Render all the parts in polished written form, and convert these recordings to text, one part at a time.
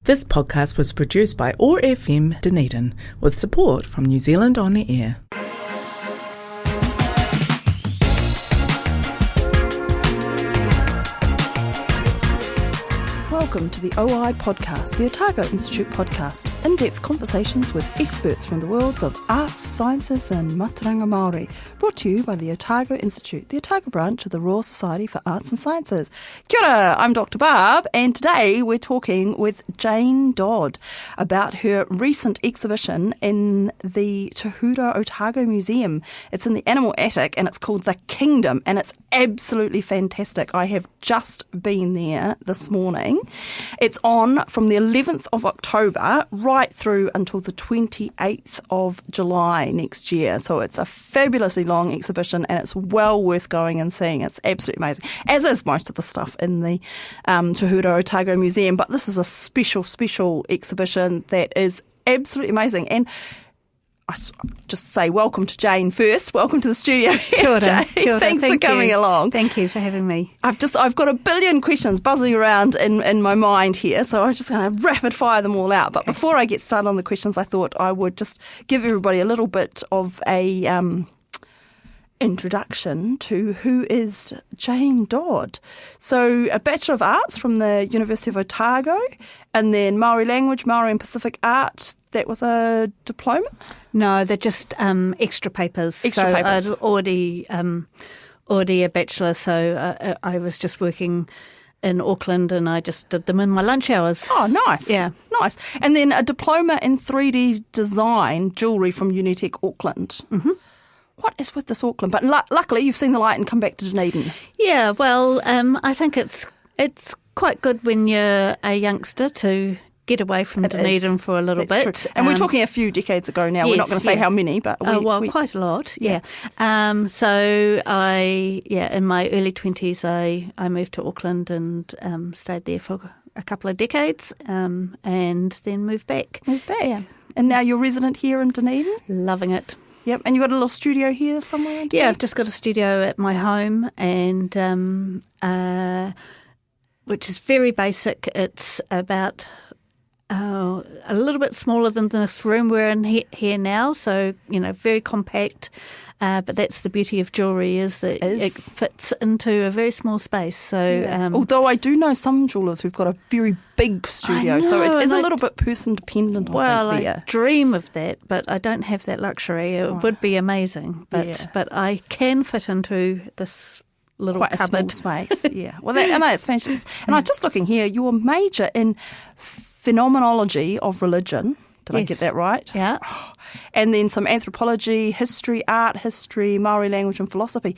This podcast was produced by OAR FM Dunedin with support from New Zealand On Air. Welcome to the OI podcast, the Otāgo Institute podcast, in-depth conversations with experts from the worlds of arts, sciences and mātauranga Māori, brought to you by the Otāgo Institute, the Otāgo branch of the Royal Society for Arts and Sciences. Kia ora, I'm Dr Barb, and today we're talking with Jane Dodd about her recent exhibition in the Tūhura Otāgo Museum. It's in the Animal Attic and it's called The Kingdom, and it's absolutely fantastic. I have just been there this morning. It's on from the 11th of October right through until the 28th of July next year. So it's a fabulously long exhibition and it's well worth going and seeing. It's absolutely amazing, as is most of the stuff in the Tūhura Otāgo Museum. But this is a special exhibition that is absolutely amazing. And I just say welcome to Jane first. Welcome to the studio. Kia ora, Jane. kia ora. Thanks for coming along. Thank you for having me. I've got a billion questions buzzing around in my mind here, so I'm just going to rapid fire them all out. But before I get started on the questions, I thought I would just give everybody a little bit of a introduction to who is Jane Dodd. So a Bachelor of Arts from the University of Otago, and then Māori language, Māori and Pacific art. That was a diploma? No, they're just extra papers. Papers. I'd already a bachelor, so I was just working in Auckland and I just did them in my lunch hours. Oh, nice. Yeah. Nice. And then a diploma in 3D design, jewellery from Unitec Auckland. Mm-hmm. What is with this Auckland? But luckily you've seen the light and come back to Dunedin. Yeah, well, I think it's quite good when you're a youngster to get away from Dunedin for a little bit. True. And we're talking a few decades ago now. Yes, we're not going to say how many, but quite a lot. Yeah. So in my early 20s, I moved to Auckland and stayed there for a couple of decades, and then moved back. Yeah. And now you're resident here in Dunedin. Loving it. Yep, and you got a little studio here somewhere? Yeah, I've just got a studio at my home, and which is very basic. It's about a little bit smaller than this room we're in here now, so very compact. But that's the beauty of jewellery, is that it fits into a very small space. So, although I do know some jewellers who've got a very big studio, so it is a little bit person dependent. I dream of that, but I don't have that luxury. It would be amazing, but I can fit into this little quite cupboard. A small space. Yeah, well, that's fantastic. And I was just looking here. You're a major in phenomenology of religion. Did I get that right? Yeah. And then some anthropology, history, art history, Māori language and philosophy.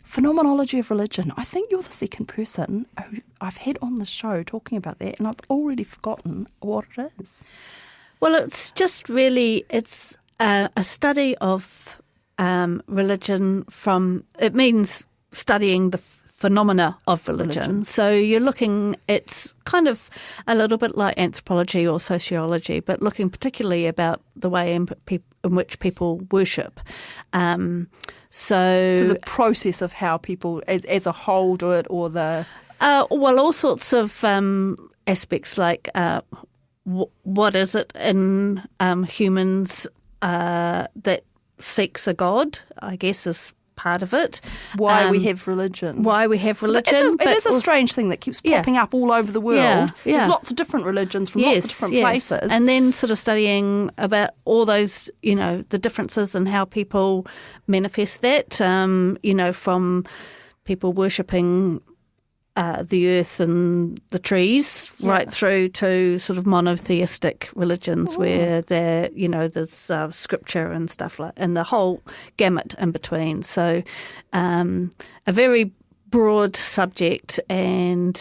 Phenomenology of religion. I think you're the second person who I've had on the show talking about that, and I've already forgotten what it is. Well, it's just really, it's a study of religion it means studying the phenomena of religion. So you're looking, it's kind of a little bit like anthropology or sociology, but looking particularly about the way in which people worship. So the process of how people as a whole do it, or the... all sorts of aspects, like what is it in humans that seeks a God, I guess, is part of it. Why we have religion. It is a strange thing that keeps popping up all over the world. Yeah. There's lots of different religions from lots of different places. And then sort of studying about all those, the differences in how people manifest that, from people worshipping the earth and the trees, right through to sort of monotheistic religions where there's scripture and stuff and the whole gamut in between. So a very broad subject and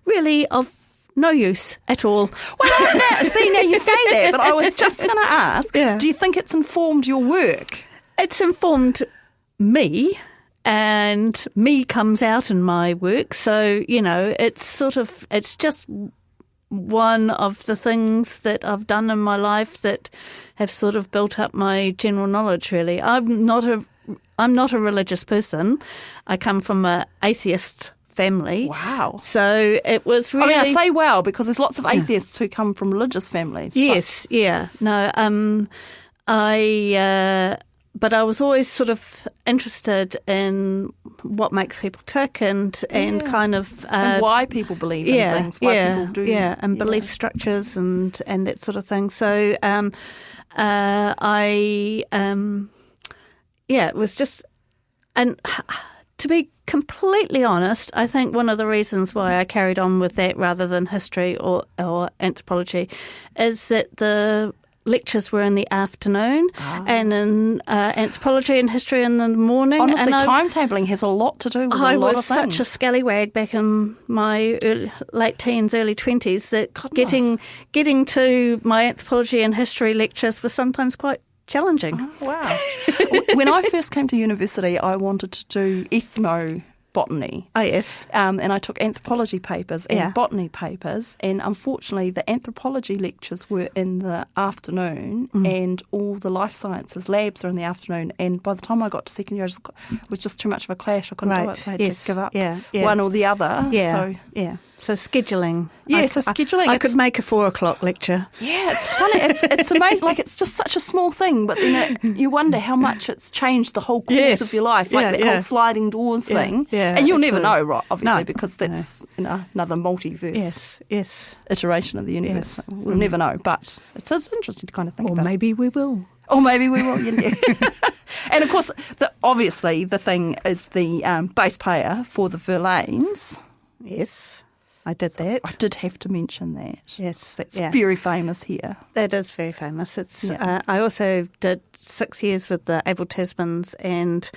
really of no use at all. Well, now you say that, but I was just going to ask, do you think it's informed your work? It's informed me. And me comes out in my work. So, it's just one of the things that I've done in my life that have sort of built up my general knowledge, really. I'm not a religious person. I come from an atheist family. Wow. So it was really... I say wow because there's lots of atheists who come from religious families. Yes, yeah. No, but I was always sort of interested in what makes people tick and kind of... and why people believe in things, why people do. Yeah, and belief structures and that sort of thing. So it was just... And to be completely honest, I think one of the reasons why I carried on with that rather than history or anthropology is that the lectures were in the afternoon and in anthropology and history in the morning. Honestly, timetabling has a lot to do with a lot of things. I was such a scallywag back in my late teens, early 20s that getting to my anthropology and history lectures was sometimes quite challenging. Oh, wow. When I first came to university, I wanted to do ethnobotany. Oh, yes. And I took anthropology papers and botany papers, and unfortunately the anthropology lectures were in the afternoon and all the life sciences labs are in the afternoon, and by the time I got to second year, it was just too much of a clash. I couldn't do it. I had to give up one or the other. So scheduling. Yeah, scheduling. I could make a 4:00 lecture. Yeah, it's funny. It's amazing. Like, it's just such a small thing, but then you wonder how much it's changed the whole course of your life, like the whole sliding doors thing. Yeah, and you'll never know, right? Obviously, because that's another multiverse iteration of the universe. Yeah. We'll never know, but it's interesting to kind of think about. Or maybe we will. Yeah. And of course, obviously, the thing is the bass player for the Verlaines. Yes. I did that. I did have to mention that. Yes. That's very famous here. That is very famous. It's. I also did 6 years with the Abel Tasmans and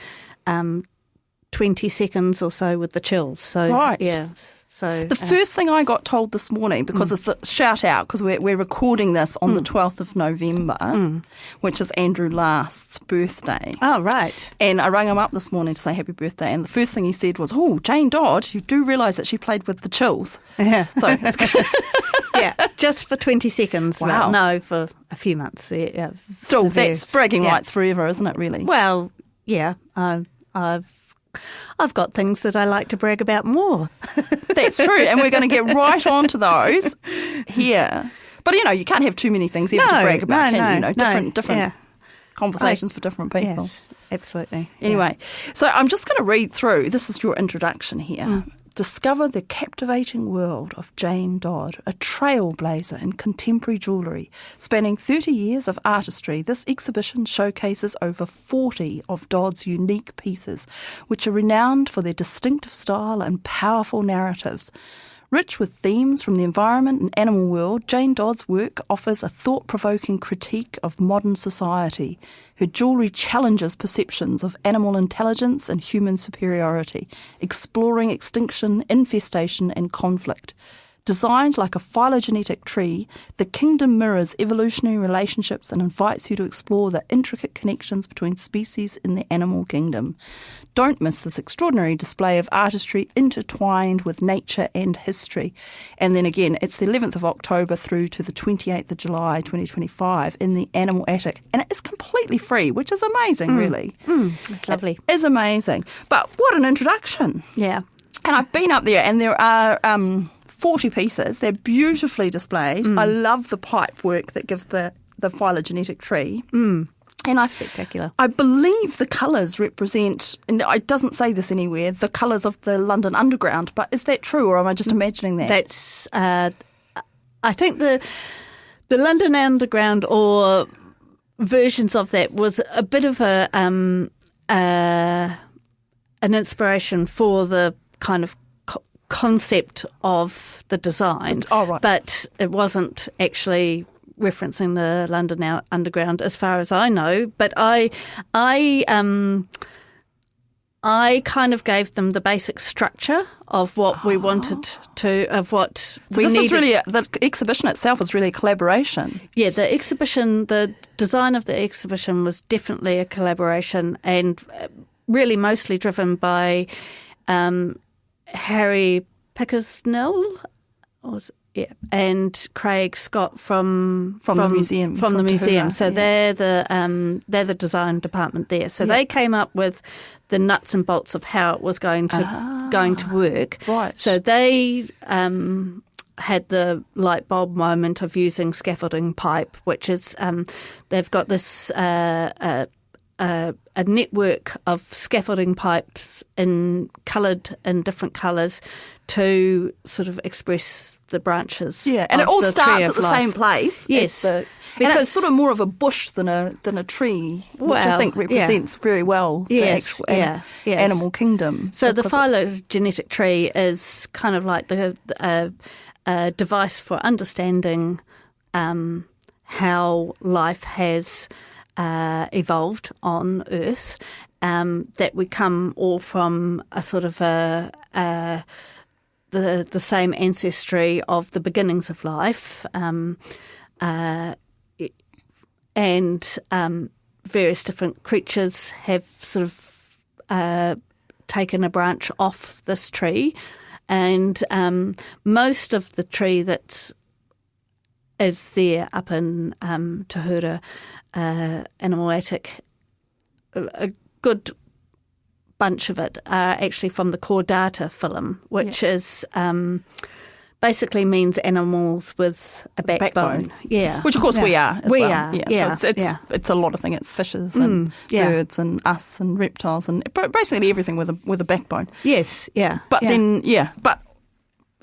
20 seconds or so with the Chills. So, right. Yeah. So the first thing I got told this morning, because it's a shout out, because we're recording this on the 12th of November, which is Andrew Last's birthday. Oh, right. And I rang him up this morning to say happy birthday, and the first thing he said was, "Oh, Jane Dodd, you do realise that she played with the Chills." Yeah. So it's good. Yeah, just for 20 seconds. Wow. No, for a few months. Yeah. Still, that's bragging rights forever, isn't it, really? Well, yeah. I've got things that I like to brag about more. That's true, and we're going to get right on to those here. But, you can't have too many things ever to brag about, can you? Different conversations for different people. Yes, absolutely. Anyway, so I'm just going to read through. This is your introduction here. Discover the captivating world of Jane Dodd, a trailblazer in contemporary jewellery. Spanning 30 years of artistry, this exhibition showcases over 40 of Dodd's unique pieces, which are renowned for their distinctive style and powerful narratives. Rich with themes from the environment and animal world, Jane Dodd's work offers a thought-provoking critique of modern society. Her jewellery challenges perceptions of animal intelligence and human superiority, exploring extinction, infestation and conflict. Designed like a phylogenetic tree, the kingdom mirrors evolutionary relationships and invites you to explore the intricate connections between species in the animal kingdom. Don't miss this extraordinary display of artistry intertwined with nature and history. And then again, it's the 11th of October through to the 28th of July 2025 in the Animal Attic. And it is completely free, which is amazing, really. It's lovely. It is amazing. But what an introduction. Yeah. And I've been up there, and there are 40 pieces. They're beautifully displayed. I love the pipe work that gives the phylogenetic tree. And Spectacular. I believe the colours represent, and it doesn't say this anywhere, the colours of the London Underground, but is that true, or am I just imagining that? That's, I think the London Underground, or versions of that, was a bit of an inspiration for the kind of concept of the design. Oh, right. But it wasn't actually referencing the London Underground, as far as I know. But I kind of gave them the basic structure of what we wanted to, of what we needed. Is really the exhibition itself is really a collaboration. Yeah, the design of the exhibition was definitely a collaboration, and really mostly driven by Harry Pickersnell. Yeah, and Craig Scott from the museum. From the museum. Tūhura, so they're the design department there. So they came up with the nuts and bolts of how it was going to work. Right. So they had the light bulb moment of using scaffolding pipe, which is they've got this a network of scaffolding pipes coloured in different colours to sort of express the branches. Yeah, and it all starts at the same place. Yes, and it's sort of more of a bush than a tree, which I think represents very well the actual animal kingdom. So the phylogenetic tree is kind of like the device for understanding how life has evolved on Earth, that we come all from a sort of the same ancestry of the beginnings of life, and various different creatures have sort of taken a branch off this tree, and most of the tree that is there up in Tūhura, animal attic, a good bunch of it are actually from the chordata phylum, which is basically means animals with a backbone. Yeah, which of course we are as well. Yeah. So it's a lot of things. It's fishes and birds and us and reptiles and basically everything with a backbone. Yes, yeah. But then but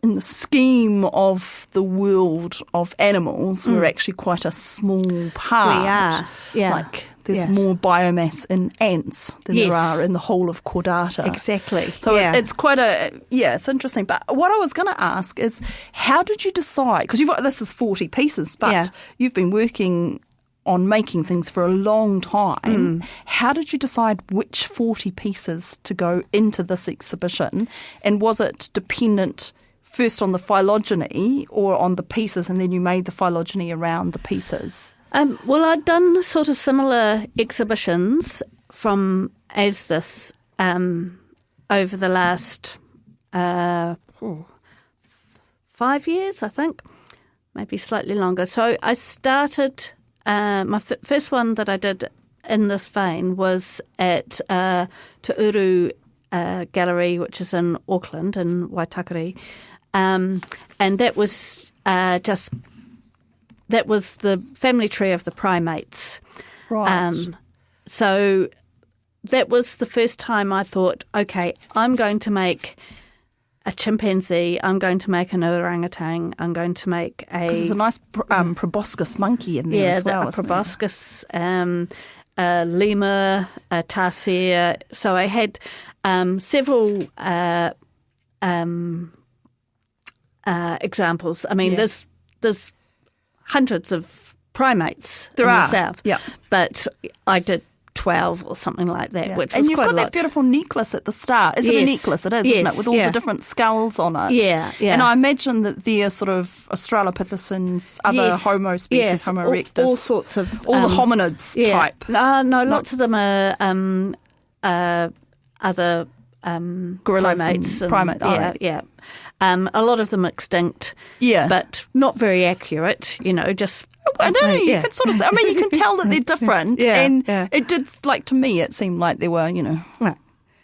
in the scheme of the world of animals, we're actually quite a small part. We are, yeah. Like there's more biomass in ants than there are in the whole of chordata. Exactly. So it's quite it's interesting. But what I was going to ask is, how did you decide? Because this is 40 pieces, but you've been working on making things for a long time. How did you decide which 40 pieces to go into this exhibition? And was it dependent first on the phylogeny or on the pieces, and then you made the phylogeny around the pieces? Well, I'd done sort of similar exhibitions as this over the last 5 years, I think, maybe slightly longer. So I started, my first one that I did in this vein was at Tūhura Gallery, which is in Auckland, in Waitakere. And that was that was the family tree of the primates. Right. So that was the first time I thought, okay, I'm going to make a chimpanzee, I'm going to make an orangutan, I'm going to make a... Because there's a nice proboscis monkey in there as well. Yeah, a proboscis, a lemur, a tarsier. So I had several examples. I mean, there's hundreds of primates in the south, but I did 12 or something like that, which was quite a lot. And you've got that beautiful necklace at the start. Is it a necklace? It is, isn't it? With all the different skulls on it. Yeah. And I imagine that they're sort of Australopithecines, other Homo species, Homo erectus. All sorts of... all the hominids type. No, lots of them are other gorillas primates. And primate. Yeah. A lot of them extinct, but not very accurate, just... I don't know, you could sort of say, you can tell that they're different. It did, to me, it seemed like they were,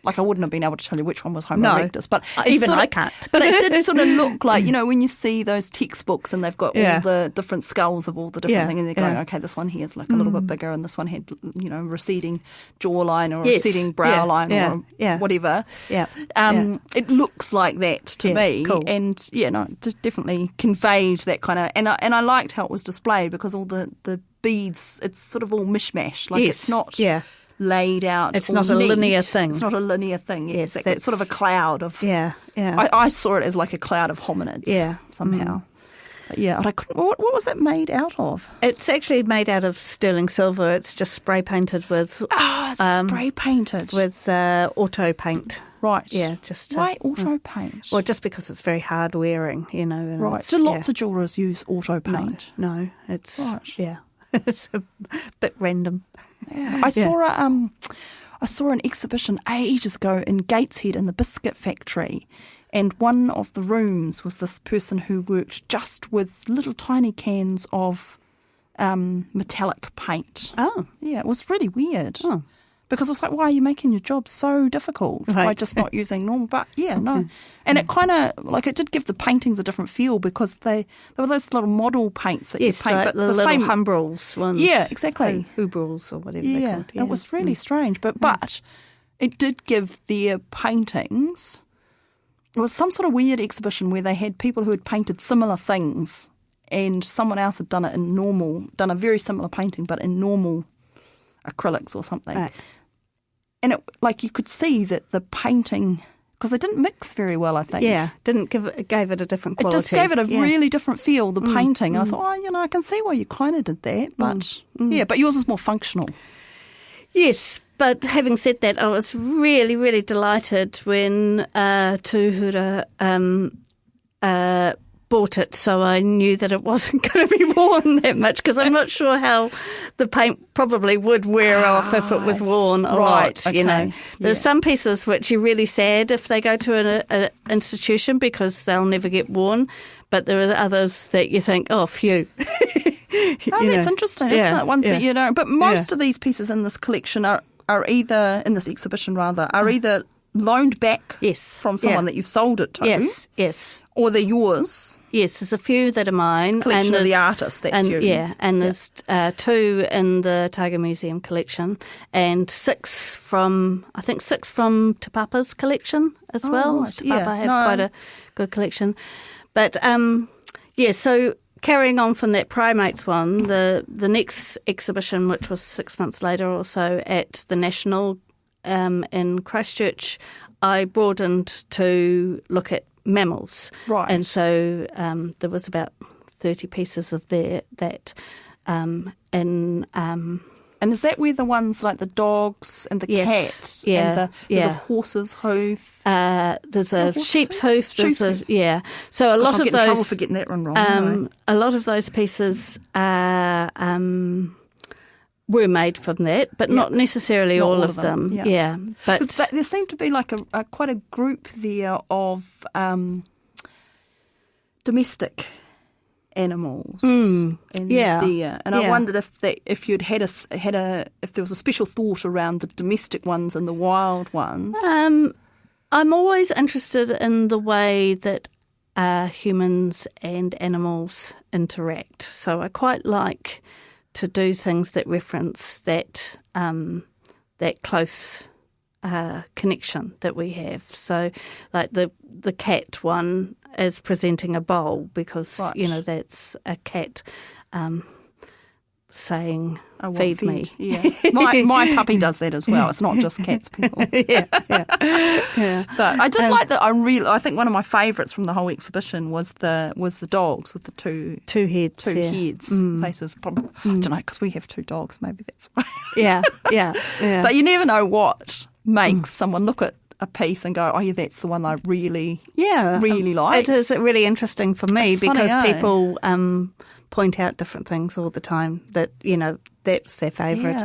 like I wouldn't have been able to tell you which one was Homo erectus. But even I can't. But it did sort of look like, when you see those textbooks and they've got all the different skulls of all the different things, and they're going, okay, this one here is like a little bit bigger and this one had, receding jawline or receding brow line or whatever. Yeah. It looks like that to me. Cool. And, it definitely conveyed that kind of... And I liked how it was displayed because all the beads, it's sort of all mishmash. Like it's not... laid out. It's not a linear thing. It's not a linear thing. Yes, it's sort of a cloud of... Yeah. I saw it as like a cloud of hominids somehow. But but I couldn't... What was it made out of? It's actually made out of sterling silver. It's just spray painted with... spray painted. With auto paint. Right. Yeah, Why auto paint? Well, just because it's very hard wearing, And right. Do lots of jewellers use auto paint? No, it's... Right. Yeah. It's a bit random. Yeah. I saw an exhibition ages ago in Gateshead in the biscuit factory, And one of the rooms was this person who worked just with little tiny cans of metallic paint. Oh. Yeah, it was really weird. Oh. Because I was like, why are you making your job so difficult by just not using normal? But yeah, no. And it kind of, like, it did give the paintings a different feel because they were those little model paints that you paint. Like but the little same Humbrels ones. Yeah, exactly. Hubrels or whatever they're called. Yeah, it was really strange. But it did give their paintings, it was some sort of weird exhibition where they had people who had painted similar things and someone else had done a very similar painting but in normal acrylics or something. Right. And it, like, you could see that the painting, because they didn't mix very well, I think. Yeah, gave it a different quality. It just gave it a really different feel, the painting. And I thought, I can see why you kind of did that. But but yours is more functional. Yes, but having said that, I was really, really delighted when Tūhura bought it, so I knew that it wasn't going to be worn that much, because I'm not sure how the paint probably would wear off if it was worn a lot. Okay. You know, there's some pieces which are really sad if they go to an institution because they'll never get worn, but there are others that you think, oh, phew. That's interesting, isn't it? Ones that you don't. But most of these pieces in this collection are either in this exhibition are either loaned back from someone that you've sold it to. Yes. Or they're yours. Yes, there's a few that are mine. Collection of the artist, that's you. Yeah, and there's 2 in the Otāgo Museum collection and 6 from Te Papa's collection as well. Right. Te Papa have quite a good collection. But, so carrying on from that primates one, the next exhibition, which was 6 months later or so at the National in Christchurch, I broadened to look at mammals. Right. And so there was about 30 pieces of that. And is that where the ones like the dogs and the cat and there's a horse's hoof? There's a sheep's hoof. So a lot I'm of getting those. in trouble for getting that one wrong. A lot of those pieces were made from that, but not necessarily not all of them. Yeah. But there seemed to be like quite a group there of domestic animals. There, and I wondered if you'd had if there was a special thought around the domestic ones and the wild ones. I'm always interested in the way that humans and animals interact, so I quite like to do things that reference that close connection that we have. So, like the cat one is presenting a bowl because that's a cat saying, "Feed me." Yeah, my puppy does that as well. It's not just cats, people. yeah. But I did like that. I think one of my favourites from the whole exhibition was the dogs with the two heads, faces. I don't know, because we have 2 dogs. Maybe that's why. Yeah. But you never know what makes someone look at a piece and go, oh yeah, that's the one I really like. It is really interesting for me because funny, people point out different things all the time that, that's their favourite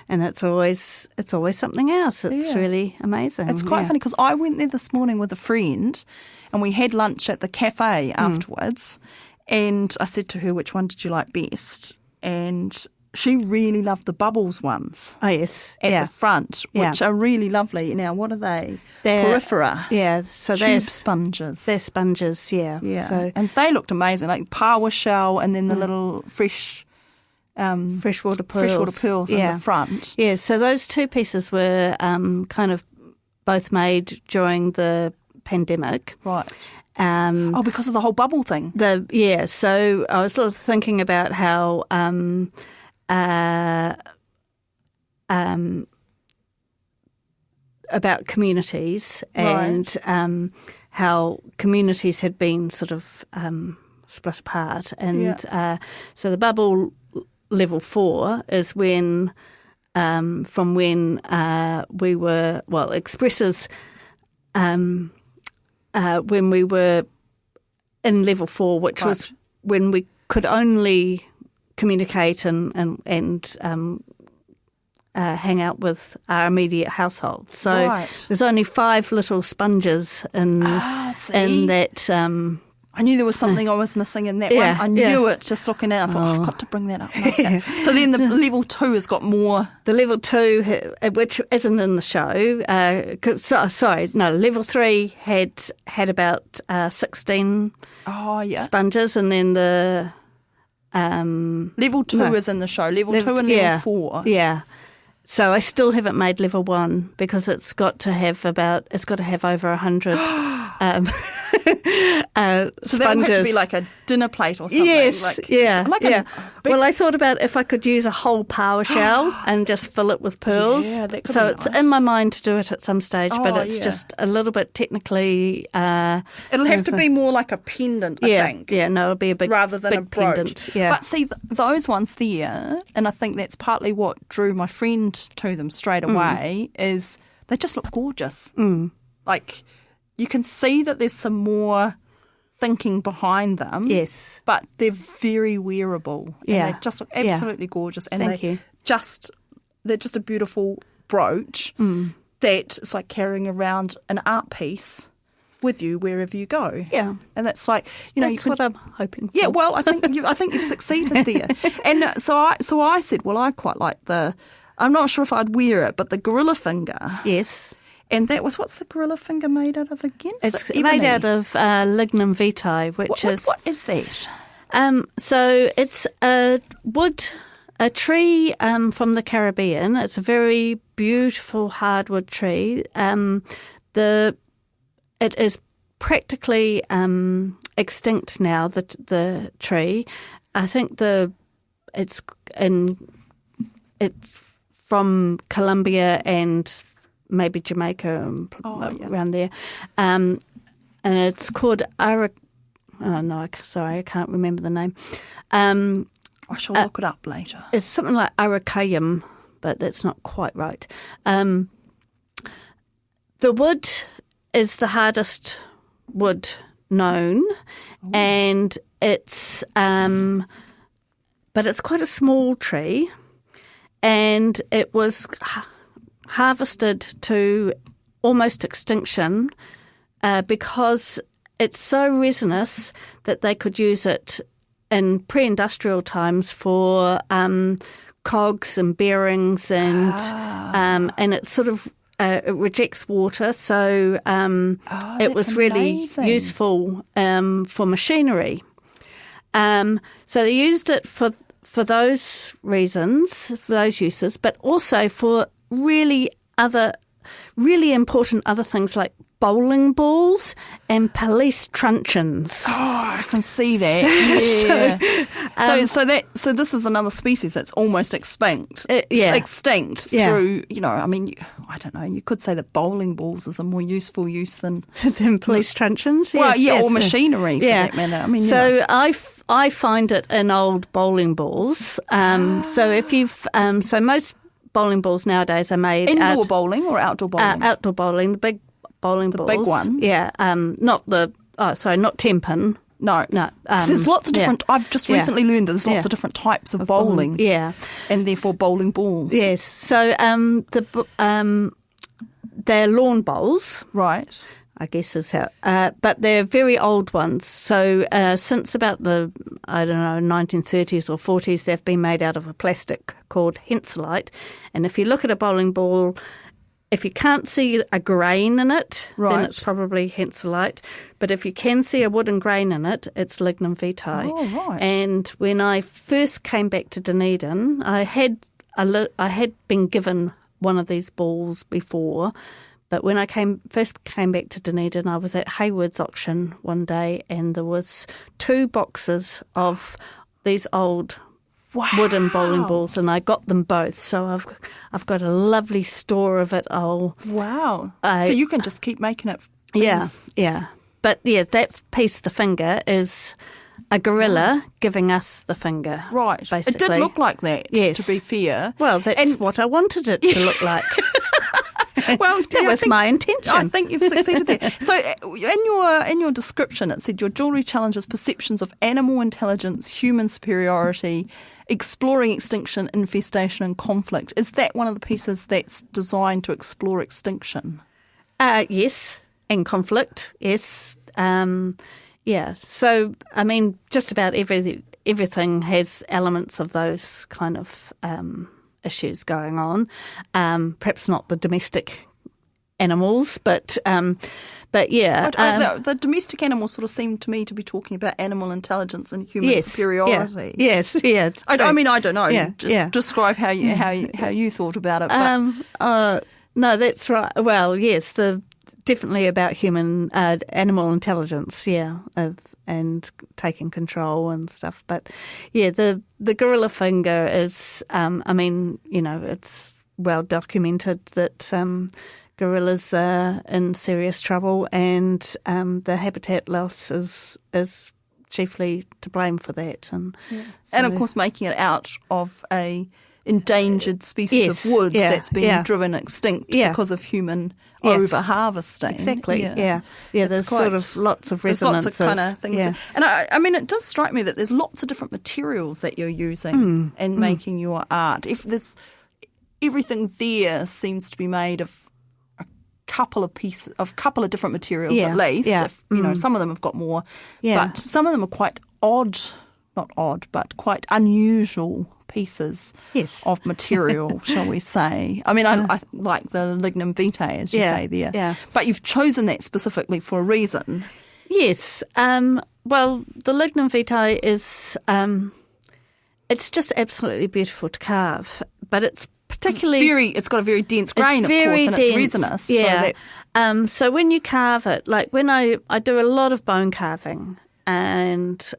and it's always something else. It's really amazing. It's quite funny because I went there this morning with a friend and we had lunch at the cafe afterwards and I said to her, which one did you like best? And she really loved the bubbles ones. Oh, yes. At the front, which are really lovely. Now, what are they? They're porifera. Yeah. So tube sponges. They're sponges, yeah. So, and they looked amazing, like paua shell and then the little freshwater pearls in the front. Yeah, so those 2 pieces were kind of both made during the pandemic. Right. Because of the whole bubble thing. So I was sort of thinking about how about communities and how communities had been sort of split apart. And so the bubble level 4 is when from when we were, expresses when we were in level 4, which was when we could only communicate and hang out with our immediate household. So Right. there's only 5 little sponges in that. I knew there was something I was missing in that Yeah, one. I knew it just looking at it. I thought, I've got to bring that up. So then the level 2 has got more. The level 2, which isn't in the show, level 3 had about 16 sponges, and then the Level 2 is in the show. Level 2 and level 4. Yeah. So I still haven't made level 1 because it's got to have over 100 So that would have to be like a dinner plate or something. Yes, Big, well, I thought about if I could use a whole power shell and just fill it with pearls. Yeah, that could so be it's nice. in my mind to do it at some stage, but it's yeah. just a little bit technically. It'll have to be more like a pendant, I think. Yeah, no, it'll be a big rather than big a brooch. pendant. Yeah. But see, those ones there, and I think that's partly what drew my friend to them straight away, is they just look gorgeous. Like, you can see that there's some more thinking behind them. Yes. But they're very wearable. Yeah. And they just look absolutely gorgeous. And Thank you. they're just a beautiful brooch that it's like carrying around an art piece with you wherever you go. Yeah. And that's like, you know, That's what I'm hoping for. yeah, well, I think you've succeeded there. And so I said, well, I quite like I'm not sure if I'd wear it, but the gorilla finger. Yes. And that was, what's the gorilla finger made out of again? It's made out of lignum vitae, which what is that? So it's a tree from the Caribbean. It's a very beautiful hardwood tree. It is practically extinct now. The tree, I think it's from Colombia and maybe Jamaica around there, and it's called I can't remember the name. I shall look it up later. It's something like Araucarium, but that's not quite right. The wood is the hardest wood known, and it's but it's quite a small tree, and it was harvested to almost extinction because it's so resinous that they could use it in pre-industrial times for cogs and bearings and it sort of it rejects water, so it was really useful for machinery. So they used it for those reasons, for those uses, but also for really important other things like bowling balls and police truncheons. Oh, I can see that. Yeah. So this is another species that's almost extinct. Extinct through, I mean, I don't know. You could say that bowling balls is a more useful use than police truncheons. Well, or machinery for that matter. I mean, so I find it in old bowling balls. So if you've so most bowling balls nowadays are made indoor bowling or outdoor bowling. Outdoor bowling, the big bowling balls, big ones. Yeah, not tenpin. No. There's lots of different. I've just recently learned that there's lots of different types of bowling. Yeah, and therefore bowling balls. Yes. So they're lawn bowls, right? I guess is how, but they're very old ones. So since about the 1930s or 40s, they've been made out of a plastic called henselite. And if you look at a bowling ball, if you can't see a grain in it, then it's probably henselite. But if you can see a wooden grain in it, it's lignum vitae. Oh, right. And when I first came back to Dunedin, I had been given one of these balls before. But when I first came back to Dunedin, I was at Hayward's auction one day, and there was 2 boxes of these old wooden bowling balls, and I got them both. So I've got a lovely store of it. So you can just keep making it. Yeah. But that piece, the finger, is a gorilla giving us the finger. Right. Basically. It did look like that. Yes. To be fair. Well, that's what I wanted it to look like. Well, that was my intention. I think you've succeeded there. So in your description, it said your jewellery challenges perceptions of animal intelligence, human superiority, exploring extinction, infestation and conflict. Is that one of the pieces that's designed to explore extinction? Yes, and conflict, yes. So, I mean, just about everything has elements of those kind of issues going on. Perhaps not the domestic animals, but yeah. The domestic animals sort of seem to me to be talking about animal intelligence and human superiority. Yeah, yes, yeah. I don't know. Yeah, Just describe how you thought about it. But. No, that's right. Well, yes, definitely about human animal intelligence, and taking control and stuff. But yeah, the gorilla finger is, it's well documented that gorillas are in serious trouble, and the habitat loss is chiefly to blame for that. And and of course, making it out of a endangered species of wood that's been driven extinct because of human over-harvesting. Exactly, yeah. There's sort of lots of resonances. There's lots of kind of things. Yeah. And I mean, it does strike me that there's lots of different materials that you're using in making your art. If there's everything there seems to be made of a couple of different materials at least. Yeah. If, some of them have got more, but some of them are quite not odd, but quite unusual pieces of material, shall we say. I mean, I like the lignum vitae, as you say there. Yeah. But you've chosen that specifically for a reason. Yes. Well, the lignum vitae is, it's just absolutely beautiful to carve, but it's particularly... It's got a very dense grain, of course, and it's resinous. Yeah. So when you carve it, like when I do a lot of bone carving, and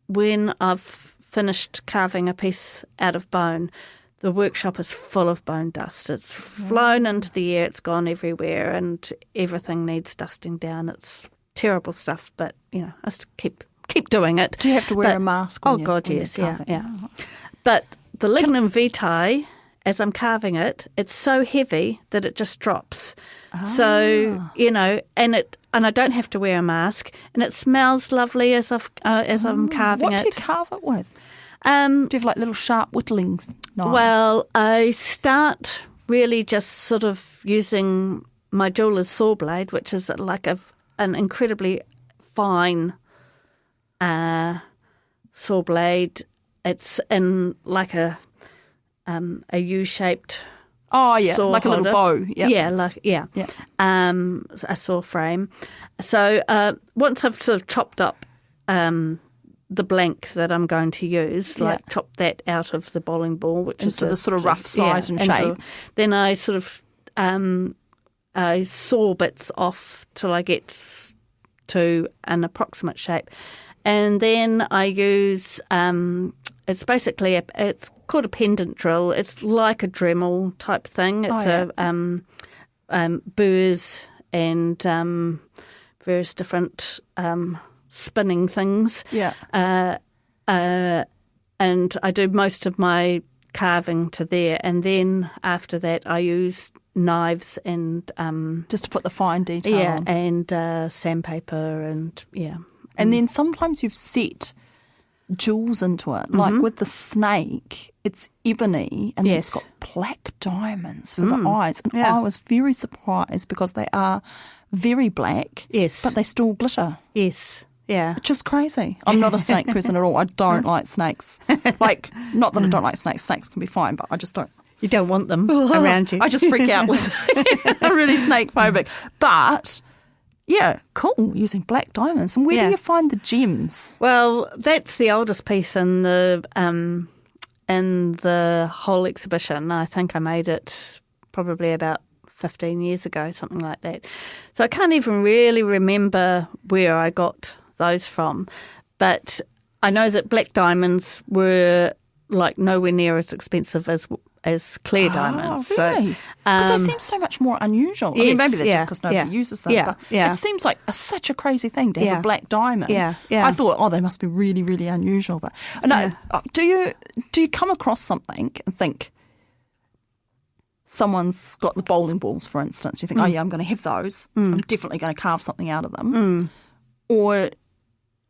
when I've finished carving a piece out of bone, the workshop is full of bone dust. It's flown into the air, it's gone everywhere, and everything needs dusting down. It's terrible stuff, but, I just keep doing it. Do you have to wear a mask? Oh, God, yes, yeah. But the lignum vitae, as I'm carving it, it's so heavy that it just drops. So, and I don't have to wear a mask, and it smells lovely as I'm carving it. What do you carve it with? Do you have like little sharp whittling knives? Well, I start really just sort of using my jeweller's saw blade, which is like an incredibly fine saw blade. It's in like a U-shaped. Oh yeah, saw like holder. A little bow. Yeah. A saw frame. So once I've sort of chopped up the blank that I'm going to use, chop that out of the bowling ball, which is the sort of rough size and shape. Then I sort of I saw bits off till I get to an approximate shape, and then I use. It's basically it's called a pendant drill. It's like a Dremel type thing. It's burrs and various different spinning things. Yeah. And I do most of my carving to there, and then after that I use knives and just to put the fine detail on. And sandpaper and And then sometimes you've set jewels into it. Like with the snake, it's ebony and it's got black diamonds for the eyes. And I was very surprised because they are very black, but they still glitter. Yes. Yeah. Which is crazy. I'm not a snake person at all. I don't like snakes. Like, not that I don't like snakes. Snakes can be fine, but I just don't. You don't want them around you. I just freak out with I'm really snake phobic. But yeah, cool, using black diamonds. And where do you find the gems? Well, that's the oldest piece in the whole exhibition. I think I made it probably about 15 years ago, something like that. So I can't even really remember where I got those from. But I know that black diamonds were like nowhere near as expensive as clear diamonds. Really? Because they seem so much more unusual. I mean, maybe that's just because nobody uses them. But it seems like such a crazy thing to have a black diamond. Yeah. I thought, they must be really, really unusual. But do you come across something and think, someone's got the bowling balls, for instance. You think, oh, yeah, I'm going to have those. I'm definitely going to carve something out of them. Or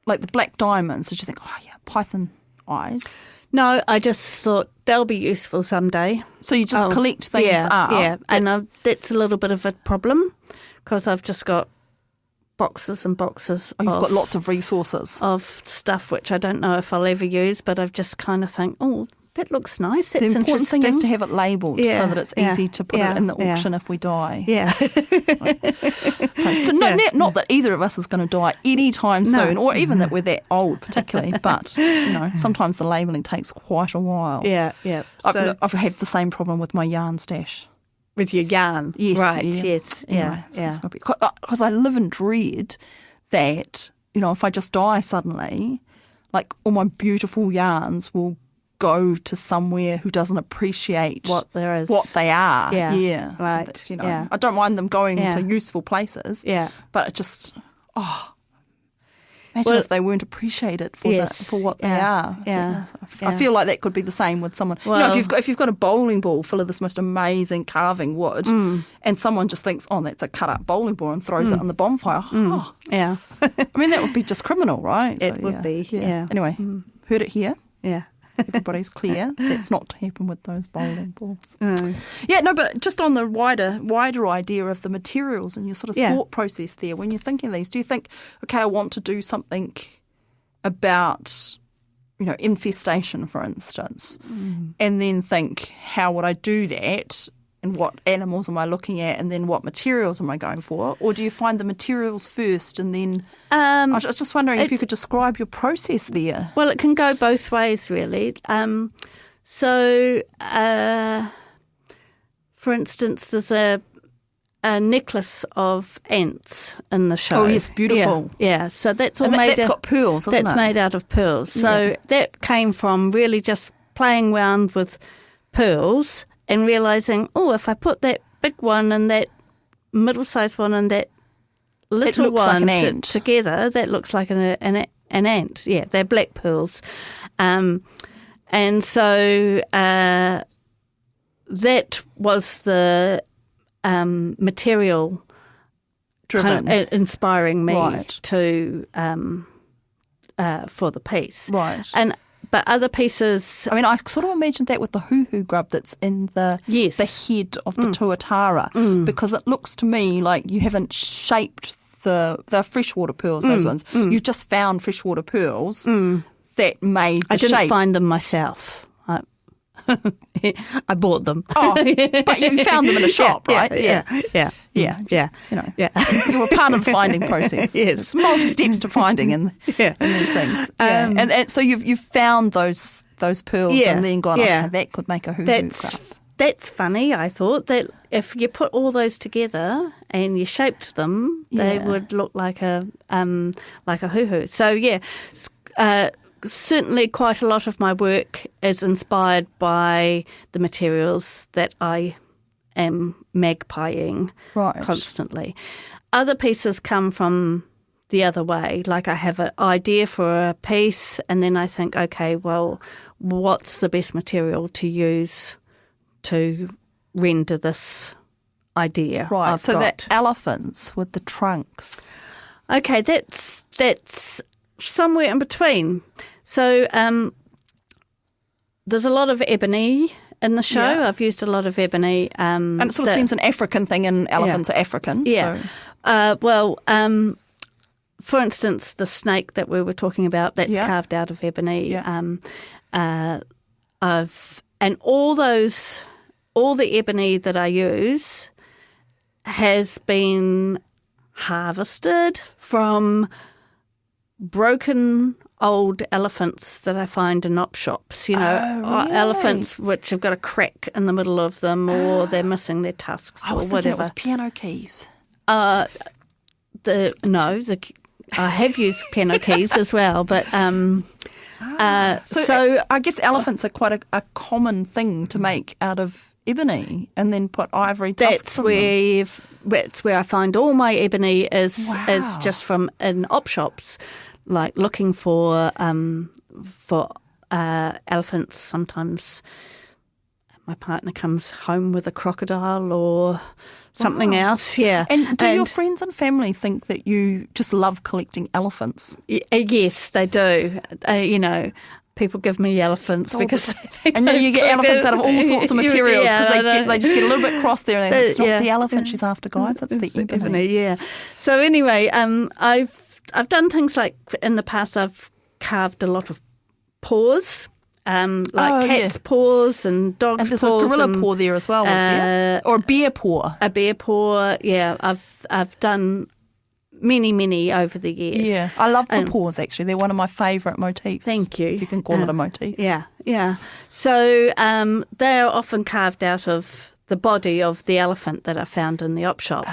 like the black diamonds, did you think, oh, yeah, python eyes? No, I just thought they'll be useful someday. So you just collect things up? Yeah, and that's a little bit of a problem because I've just got boxes and boxes you've got lots of resources. Of stuff which I don't know if I'll ever use, but I've just kind of think, oh, that looks nice, that's interesting. The important thing is to have it labelled so that it's easy to put it in the auction if we die. Yeah. Not that either of us is going to die anytime soon, or even that we're that old particularly, but sometimes the labelling takes quite a while. Yeah, yeah. I've had the same problem with my yarn stash. With your yarn? Yes. Right, yeah. yes. Anyway, because I live in dread that, if I just die suddenly, like all my beautiful yarns will go to somewhere who doesn't appreciate what there is, what they are. Yeah, right. That's, I don't mind them going to useful places. Yeah, but it just imagine if they weren't appreciated for what they are. Yeah. So I feel like that could be the same with someone. Well, if you've got a bowling ball full of this most amazing carving wood, and someone just thinks, oh, that's a cut up bowling ball, and throws it on the bonfire. Yeah, I mean that would be just criminal, right? It would be. Yeah. Anyway, heard it here. Yeah. Everybody's clear. That's not to happen with those bowling balls. No. Yeah, no, but just on the wider idea of the materials and your sort of thought process there, when you're thinking of these, do you think, okay, I want to do something about, infestation, for instance, and then think, how would I do that? And what animals am I looking at, and then what materials am I going for? Or do you find the materials first and then... I was just wondering if you could describe your process there. Well, it can go both ways, really. For instance, there's a necklace of ants in the show. Oh, yes, beautiful. Yeah, so that's all that's got pearls, isn't it? That's made out of pearls. So that came from really just playing around with pearls and realising, if I put that big one and that middle-sized one and that little one together, that looks like an ant. Yeah, they're black pearls. And so that was the material driven, inspiring me to for the piece. Right. But other pieces... I mean, I sort of imagined that with the hoo-hoo grub that's in the head of the Tūhura, because it looks to me like you haven't shaped the freshwater pearls, those ones. You've just found freshwater pearls that made the shape. I didn't find them myself. I bought them. Oh, but you found them in a shop, right? Yeah. You were part of the finding process. Yes. There's multiple steps to finding in these things. And so you've found those pearls and then gone, okay, that could make a hoo-hoo grub. That's funny, I thought, that if you put all those together and you shaped them, they would look like a hoo-hoo. So, certainly quite a lot of my work is inspired by the materials that I am magpieing constantly. Other pieces come from the other way. Like I have an idea for a piece and then I think, okay, well, what's the best material to use to render this idea? Right, so that elephants with the trunks. Okay, that's somewhere in between. So there's a lot of ebony in the show. Yeah. I've used a lot of ebony. And it sort of seems an African thing, and elephants are African. Yeah. So. For instance, the snake that we were talking about, that's carved out of ebony. Yeah. And all the ebony that I use has been harvested from broken old elephants that I find in op shops, elephants which have got a crack in the middle of them or they're missing their tusks or whatever. I was thinking it was piano keys. I have used piano keys as well, but so I guess elephants are quite a common thing to make out of ebony and then put ivory tusks on them. That's where I find all my ebony is just from in op shops, like looking for elephants, sometimes my partner comes home with a crocodile or something else. Yeah. And do your friends and family think that you just love collecting elephants? Yes, they do. People give me elephants because... And then you get elephants out of all sorts of materials because they just get a little bit cross there and it's not the elephant she's after, guys. It's the ebony. Yeah. So anyway, I've done things like in the past I've carved a lot of paws, cats' paws and dogs' paws. And there's a gorilla paw there as well, is there? Or a bear paw. A bear paw, yeah. I've done many over the years. Yeah, I love the paws actually. They're one of my favourite motifs. Thank you. If you can call it a motif. Yeah. So they're often carved out of the body of the elephant that I found in the op shop.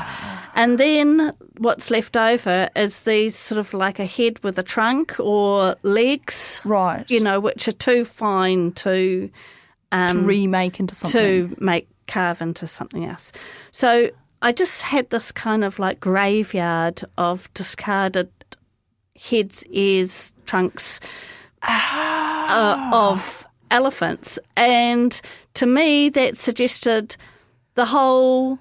And then what's left over is these sort of like a head with a trunk or legs. Right. Which are too fine to remake into something. Carve into something else. So I just had this kind of like graveyard of discarded heads, ears, trunks of elephants. And to me, that suggested the whole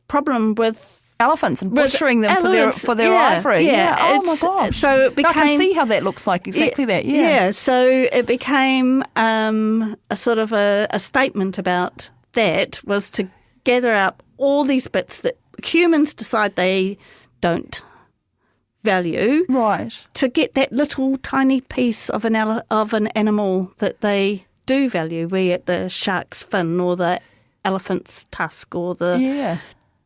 problem with elephants and butchering them for their ivory. Yeah. Oh my gosh. So it became, I can see how that looks like exactly that. Yeah. Yeah. So it became a sort of a statement about that was to gather up all these bits that humans decide they don't value, right? To get that little tiny piece of an animal that they do value, be it the shark's fin or the elephant's tusk or the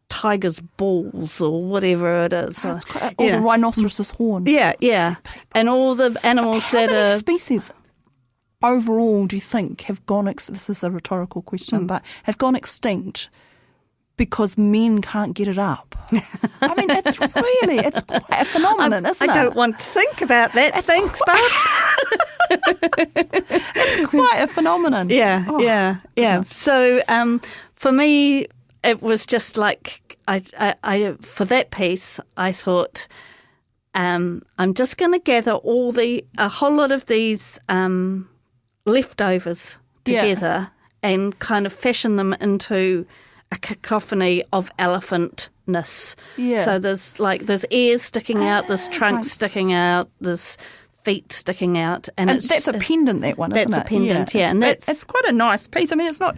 tiger's balls or whatever it is. That's quite, or the rhinoceros's horn. Yeah. And all the animals how many species overall do you think have gone, this is a rhetorical question, but have gone extinct because men can't get it up? I mean, it's quite a phenomenon, isn't it? I don't want to think about that. Thanks, Barb. It's quite a phenomenon. Yeah. So for me, it was just like, I for that piece, I thought, I'm just going to gather a whole lot of these leftovers together and kind of fashion them into a cacophony of elephantness. Yeah. So there's ears sticking out, there's trunks sticking out, there's feet sticking out, and that's a pendant. That one, isn't it? That's a pendant. Yeah, and it's quite a nice piece. I mean, it's not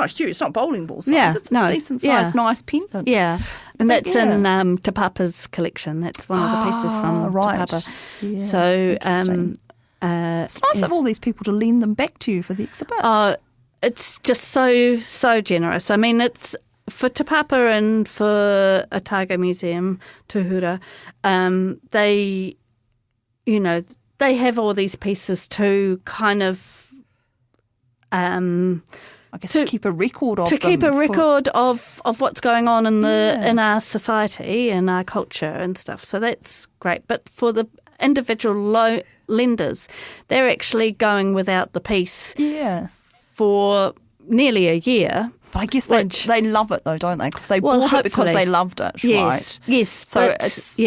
huge. It's not bowling ball size. Yeah, it's a decent size, nice pendant. Yeah, and that's in Te Papa's collection. That's one of the pieces from Te Papa. Yeah. So. It's nice of all these people to lend them back to you for the exhibit. It's just so generous. I mean, it's for Te Papa and for Otāgo Museum, Tūhura, they have all these pieces to kind of I guess to keep a record of of what's going on in our society and our culture and stuff. So that's great. But for the individual lenders, they're actually going without the piece for nearly a year. But I guess they love it though, don't they? Because they bought it because they loved it, right? Yes. So it's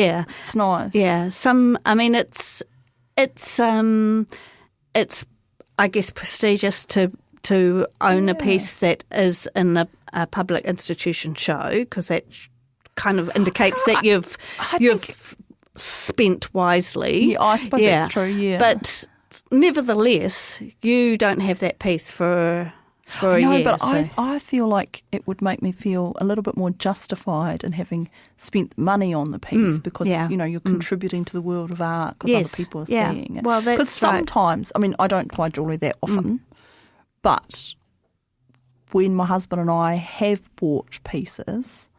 nice. Yeah. It's I guess prestigious to own a piece that is in a public institution show, because that kind of indicates that you've spent wisely. Yeah, I suppose that's true, yeah. But nevertheless, you don't have that piece for a year. No, but I feel like it would make me feel a little bit more justified in having spent money on the piece because, you're contributing to the world of art because other people are seeing it. Well, that's because sometimes, I mean, I don't buy jewellery that often, but when my husband and I have bought pieces,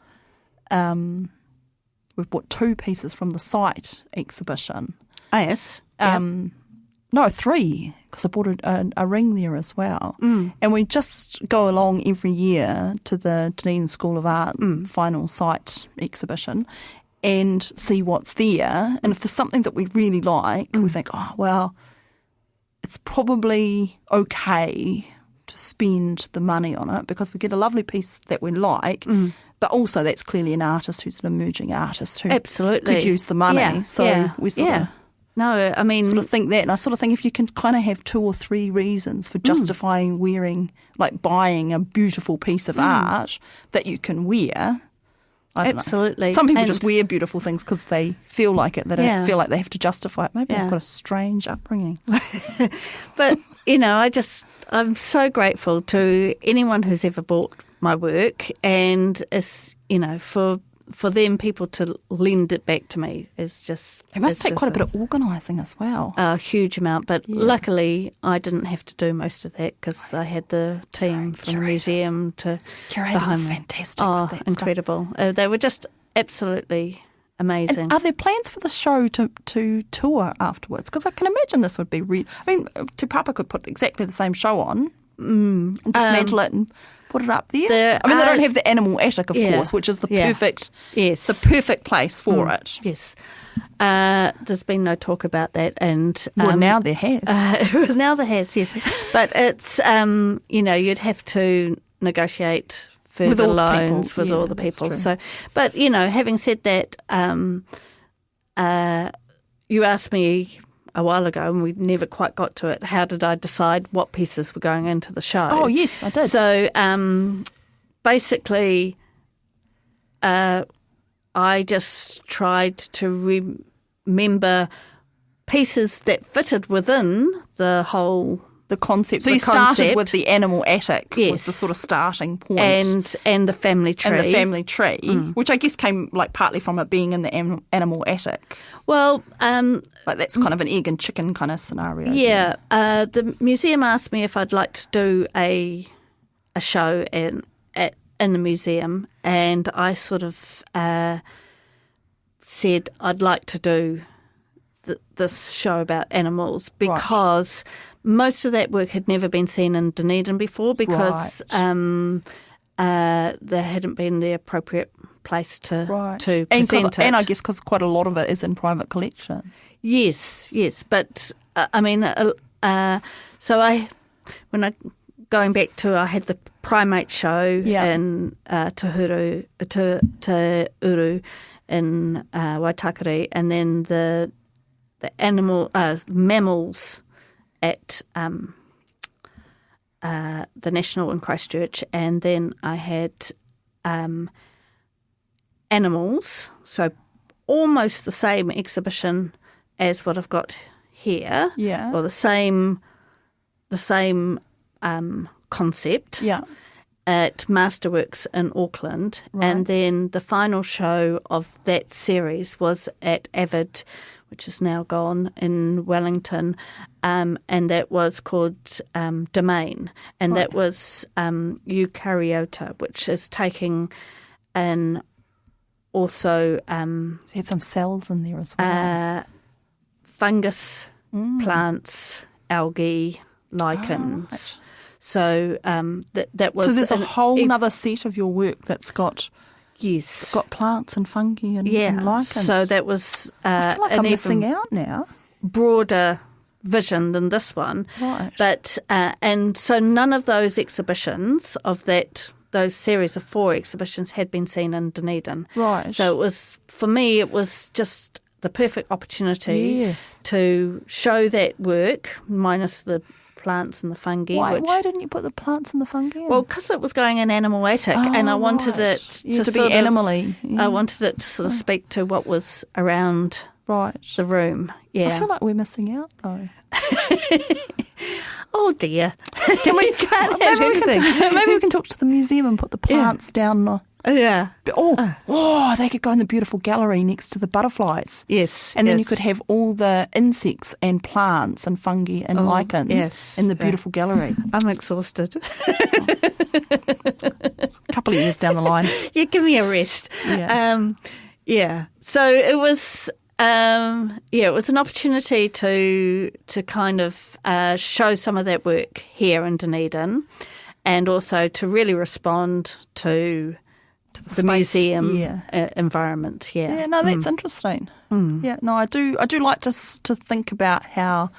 we've bought 2 pieces from the site exhibition. Oh, yes. No, 3, because I bought a ring there as well. And we just go along every year to the Dunedin School of Art final site exhibition and see what's there. And if there's something that we really like, we think, oh, well, it's probably okay to spend the money on it because we get a lovely piece that we like, but also that's clearly an artist who's an emerging artist who absolutely could use the money. We sort of No, I mean... sort of think that. And I sort of think if you can kind of have 2 or 3 reasons for justifying wearing, like buying a beautiful piece of art that you can wear... I don't Absolutely. know. Some people just wear beautiful things because they feel like it. They don't Yeah. feel like they have to justify it. Maybe Yeah. I've got a strange upbringing. But, I'm so grateful to anyone who's ever bought my work, and it's, for them, people to lend it back to me is just... It must take quite a bit of organising as well. A huge amount, but luckily I didn't have to do most of that because I had the team from the museum to... Curators are behind me. fantastic with that incredible. They were just absolutely amazing. And are there plans for the show to tour afterwards? Because I can imagine this would be Tūpapa could put exactly the same show on and dismantle it and put it up there. They don't have the animal attic, of course, which is the perfect place for it. Yes. There's been no talk about that, and now there has. Now there has, yes. But it's you'd have to negotiate further loans with all the people. So, but having said that, you asked me a while ago, and we never quite got to it. How did I decide what pieces were going into the show? Oh, yes, I did. So basically, I just tried to remember pieces that fitted within the whole... The concept. So you started with the animal attic, was the sort of starting point. And the family tree. And the family tree, which I guess came partly from it being in the animal attic. Well... that's kind of an egg and chicken kind of scenario. Yeah. The museum asked me if I'd like to do a show in the museum, and I sort of said I'd like to do this show about animals because... Right. Most of that work had never been seen in Dunedin before because there hadn't been the appropriate place to present it. And I guess because quite a lot of it is in private collection. Yes. But going back to, I had the primate show in Tūhura in Waitakere, and then the mammals at the National in Christchurch, and then I had animals, so almost the same exhibition as what I've got here, or the same concept at Masterworks in Auckland, and then the final show of that series was at Avid, which is now gone, in Wellington, and that was called Domain, and that was eukaryota, which is taking an also... so you had some cells in there as well. Fungus, plants, algae, lichens. Right. So that was... So there's a whole other set of your work that's got... Yes. It's got plants and fungi and lichens. So that was I feel like I'm missing out now. Broader vision than this one. Right. But and so none of those exhibitions of those series of 4 exhibitions had been seen in Dunedin. Right. So it was, for me, it was just the perfect opportunity to show that work, minus the plants and the fungi. Why didn't you put the plants and the fungi in? Well, because it was going in animal attic, and I wanted it to be animally. I wanted it to sort of speak to what was around the room. Yeah, I feel like we're missing out though. Oh dear, maybe we can talk to the museum and put the plants down. They could go in the beautiful gallery next to the butterflies. Yes. And then you could have all the insects and plants and fungi and lichens in the beautiful gallery. I'm exhausted. It's a couple of years down the line. Yeah, give me a rest. Yeah. So it was it was an opportunity to kind of show some of that work here in Dunedin, and also to really respond to the museum environment. Yeah, no, that's interesting. Yeah, no, I do like to think about how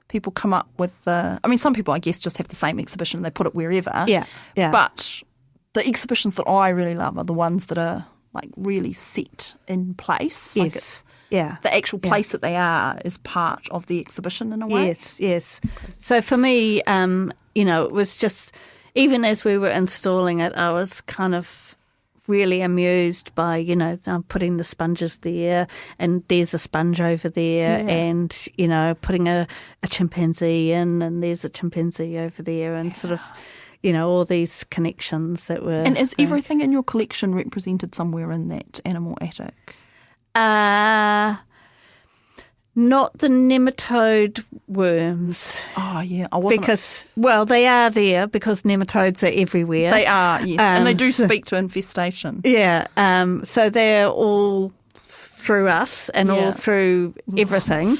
people come up with some people I guess just have the same exhibition, they put it wherever. Yeah. But the exhibitions that I really love are the ones that are like really set in place. Yes. Like it's, yeah. the actual place that they are is part of the exhibition in a way. Yes. So for me, it was just, even as we were installing it, I was kind of really amused by, I'm putting the sponges there and there's a sponge over there and, putting a chimpanzee in and there's a chimpanzee over there and sort of, all these connections that were... And is everything in your collection represented somewhere in that animal attic? Not the nematode worms. Oh, yeah. I wasn't... Because, they are there because nematodes are everywhere. They are, yes. And they do speak to infestation. Yeah. So they're all through us and all through everything.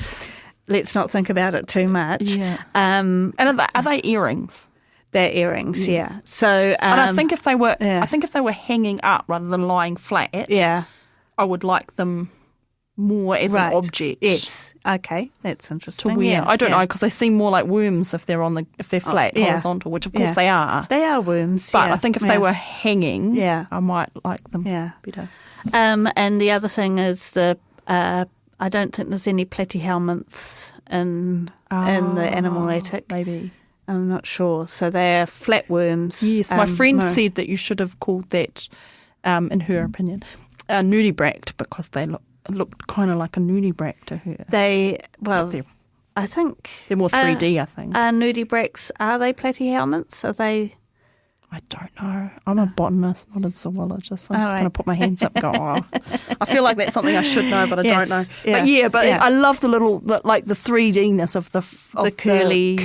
Let's not think about it too much. Yeah. And are they earrings? They're earrings, yeah. So, and I think if they were, hanging up rather than lying flat, I would like them more as an object. Yes. Okay, that's interesting. To wear. Yeah. I don't know, because they seem more like worms if they're flat, horizontal, which of course they are. They are worms. But I think if they were hanging, I might like them better. And the other thing is I don't think there's any platyhelminths in the animal attic. Maybe. I'm not sure. So they're flatworms. Yes, my friend said that you should have called that, in her opinion, nudibranch, because they looked kind of like a nudibranch to her. I think they're more 3D. I think. Nudibranchs, are they platyhelminths? Are they? I don't know. I'm a botanist, not a zoologist. I'm just going to put my hands up and go, I feel like that's something I should know, but I don't know. Yeah. But I love the little, the 3D-ness of the curly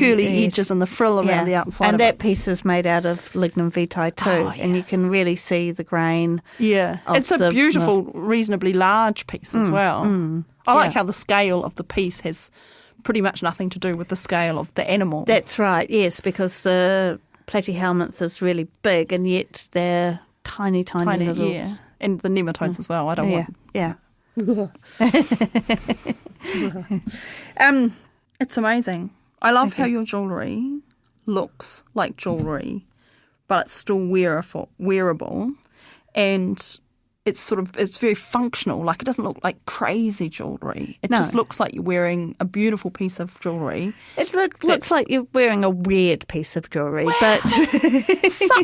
edges and the frill around the outside. And that piece is made out of lignum vitae too, and you can really see the grain. Yeah. It's a beautiful, reasonably large piece as well. I like how the scale of the piece has pretty much nothing to do with the scale of the animal. That's right, yes, because the platyhelminth is really big, and yet they're tiny little. Yeah, and the nematodes as well. I don't want. Yeah. It's amazing. I love how your jewellery looks like jewellery, but it's still wearable, and it's very functional. Like, it doesn't look like crazy jewellery. It just looks like you're wearing a beautiful piece of jewellery. It looks like you're wearing a weird piece of jewellery, but I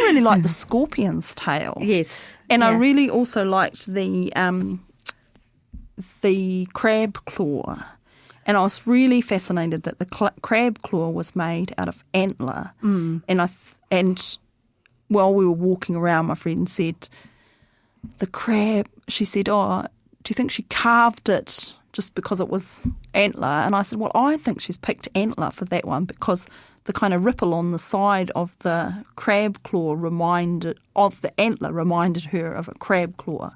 really like the scorpion's tail. Yes, and I really also liked the crab claw. And I was really fascinated that the crab claw was made out of antler. And while we were walking around, my friend said, the crab, she said, do you think she carved it just because it was antler? And I said, well, I think she's picked antler for that one because the kind of ripple on the side of the crab claw reminded her of a crab claw.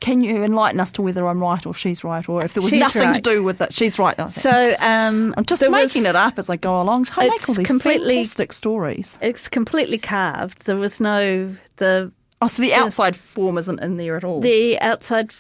Can you enlighten us to whether I'm right or she's right, or if there was nothing to do with it? She's right. So I'm just making it up as I go along. I make all these fantastic stories. It's completely carved. There was no so the outside form isn't in there at all. The outside,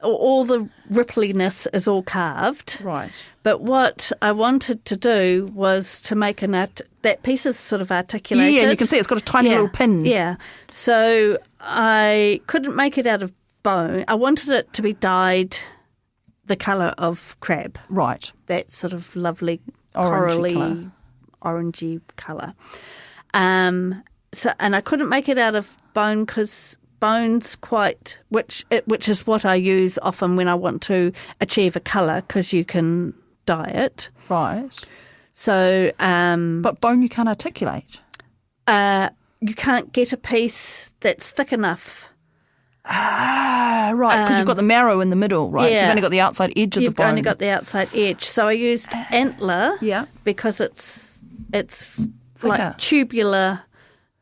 all the rippliness is all carved. Right. But what I wanted to do was to make that piece is sort of articulated. Yeah, and you can see it's got a tiny little pin. Yeah. So I couldn't make it out of bone. I wanted it to be dyed the colour of crab. Right. That sort of lovely corally, orangey colour. And I couldn't make it out of bone because bone's which is what I use often when I want to achieve a colour, because you can dye it. Right. So, but bone you can't articulate. You can't get a piece that's thick enough. Right, because you've got the marrow in the middle, right? Yeah. So you've only got the outside edge of the bone. You've only got the outside edge. So I used antler because it's like tubular,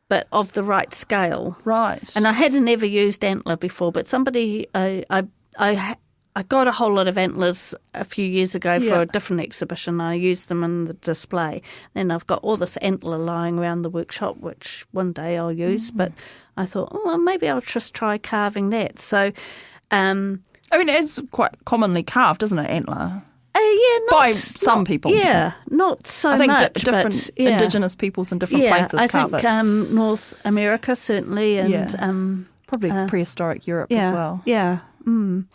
but of the right scale. Right. And I hadn't ever used antler before, but somebody, I got a whole lot of antlers a few years ago for a different exhibition. I used them in the display. Then I've got all this antler lying around the workshop, which one day I'll use. But I thought, maybe I'll just try carving that. So, it's quite commonly carved, isn't it, antler? By some people. Yeah, not so much. I think different indigenous peoples in different places carve it. I think North America certainly, and Probably prehistoric Europe as well. Yeah. Mm.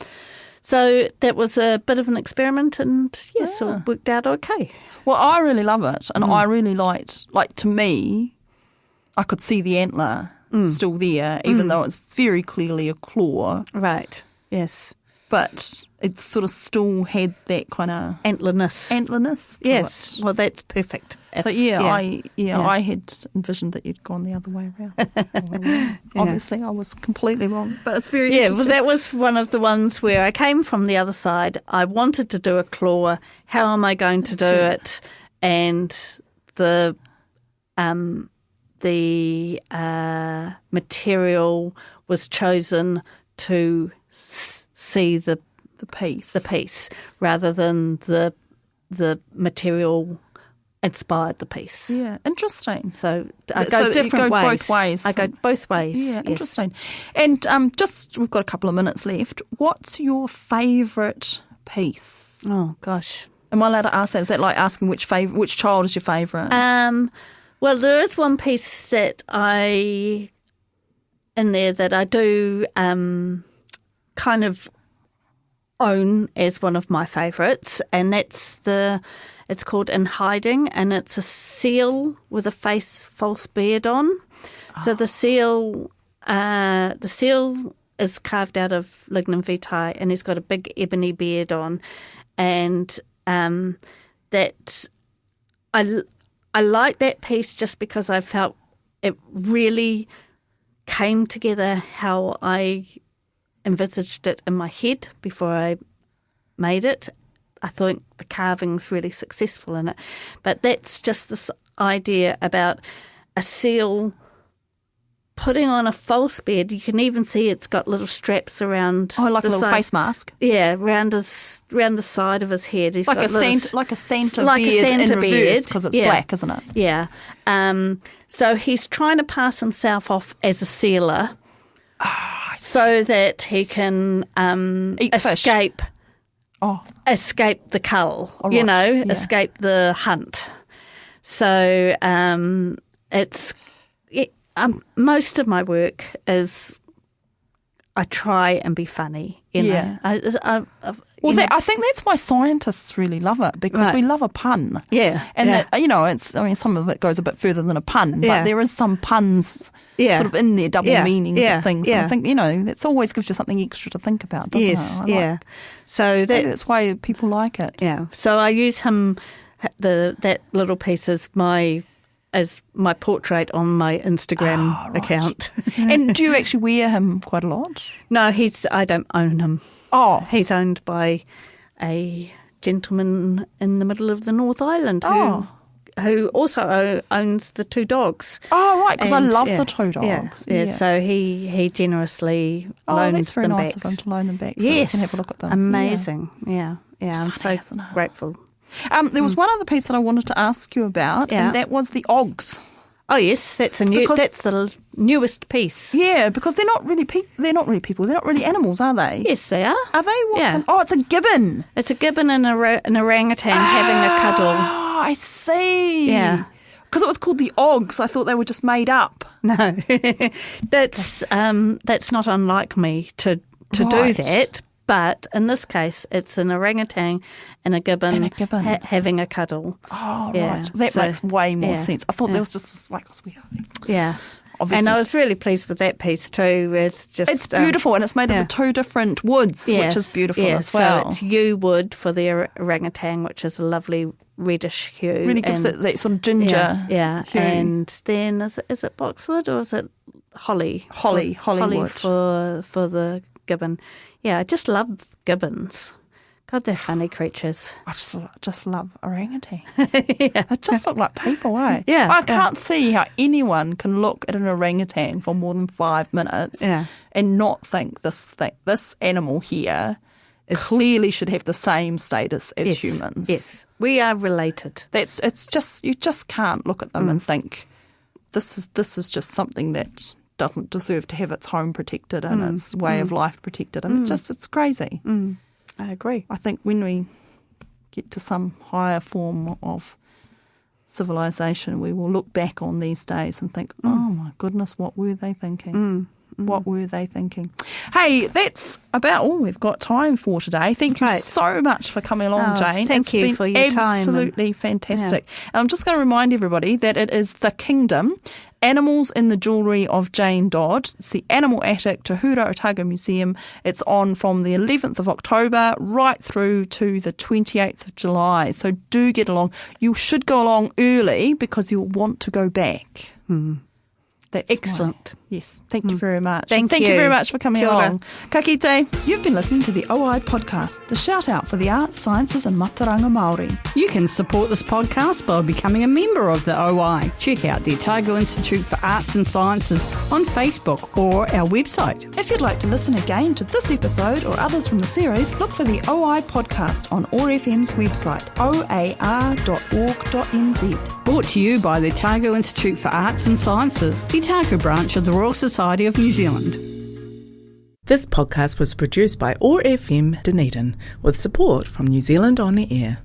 So that was a bit of an experiment, and yes, it worked out okay. Well, I really love it, and I really liked, to me, I could see the antler still there, even though it's very clearly a claw. Right, yes. But it sort of still had that kind of Antlerness. to Yes, it. well, that's perfect. So I had envisioned that you'd gone the other way around. Obviously, I was completely wrong, but it's very interesting. Well, that was one of the ones where I came from the other side. I wanted to do a claw. How am I going to do it? And the material was chosen to see the piece rather than the material inspired the piece. Yeah, interesting. So I go different ways. Both ways. I go both ways. Yeah, yes. interesting. And we've got a couple of minutes left. What's your favourite piece? Oh gosh, am I allowed to ask that? Is that like asking which child is your favourite? Well, there is one piece that I do kind of own as one of my favourites, and it's called In Hiding, and it's a seal with a false beard on. So the seal is carved out of lignum vitae, and he's got a big ebony beard on, and that I like that piece just because I felt it really came together how I envisaged it in my head before I made it. I thought the carving's really successful in it. But that's just this idea about a seal putting on a false beard. You can even see it's got little straps around. Oh, like the a little side. face mask. Yeah, around the side of his head. He's like got a Santa beard in reverse because it's black, isn't it? Yeah. So he's trying to pass himself off as a sealer, so that he can escape. Escape the cull, escape the hunt. So most of my work is I try and be funny. You know. I think that's why scientists really love it, because we love a pun. Yeah, and that, some of it goes a bit further than a pun, but there is some puns sort of in there, double meanings of things. And I think that always gives you something extra to think about, doesn't it? So that's why people like it. Yeah. So I use him, that little piece as my portrait on my Instagram account. And do you actually wear him quite a lot? No, I don't own him. Oh. He's owned by a gentleman in the middle of the North Island who also owns the two dogs. Oh, right, because I love the two dogs. Yeah, so he generously loans them back. Oh, that's very nice of him to loan them back so we can have a look at them. Amazing, yeah. I'm funny, so grateful. There was one other piece that I wanted to ask you about, and that was the Ogs. Oh yes, that's the newest piece. Yeah, because they're not really people. They're not really animals, are they? Yes, they are. Are they? It's a gibbon. It's a gibbon and an orangutan having a cuddle. Oh, I see. Yeah. Because it was called the Ogs, I thought they were just made up. No, that's not unlike me to do that. But in this case, it's an orangutan and a gibbon, having a cuddle. Oh, right. That makes way more sense. I thought there was just like, yeah. Obviously. And I was really pleased with that piece too. It's beautiful, and it's made of the two different woods, which is beautiful as well. So it's yew wood for the orangutan, which is a lovely reddish hue. Really gives it that sort of ginger hue. And then is it boxwood or is it holly? Hollywood. Holly for the gibbon. Yeah, I just love gibbons. God, they're funny creatures. I just love orangutans. They just look like people, eh? Yeah. I can't see how anyone can look at an orangutan for more than 5 minutes and not think this animal here clearly should have the same status as humans. Yes, we are related. You just can't look at them and think this is just something that doesn't deserve to have its home protected and its way of life protected. And it's crazy. I agree. I think when we get to some higher form of civilization, we will look back on these days and think, oh my goodness, what were they thinking? What were they thinking? Hey, that's about all we've got time for today. Thank you so much for coming along, Jane. Thank you for your time. Absolutely fantastic. And I'm just going to remind everybody that it is The Kingdom, Animals in the Jewellery of Jane Dodd. It's the Animal Attic, Tūhura, Otāgo Museum. It's on from the 11th of October right through to the 28th of July. So do get along. You should go along early because you'll want to go back. That's excellent. Yes. Thank you very much. Thank you. Thank you very much for coming Kia ora. along. Ka kite. You've been listening to the OI podcast, the shout out for the arts, sciences and mataranga Māori. You can support this podcast by becoming a member of the OI. Check out the Otāgo Institute for Arts and Sciences on Facebook or our website. If you'd like to listen again to this episode or others from the series, look for the OI podcast on OAR FM's website, oar.org.nz. Brought to you by the Otāgo Institute for Arts and Sciences, the Otāgo branch of the Royal Society of New Zealand. This podcast was produced by OAR FM Dunedin with support from New Zealand On Air.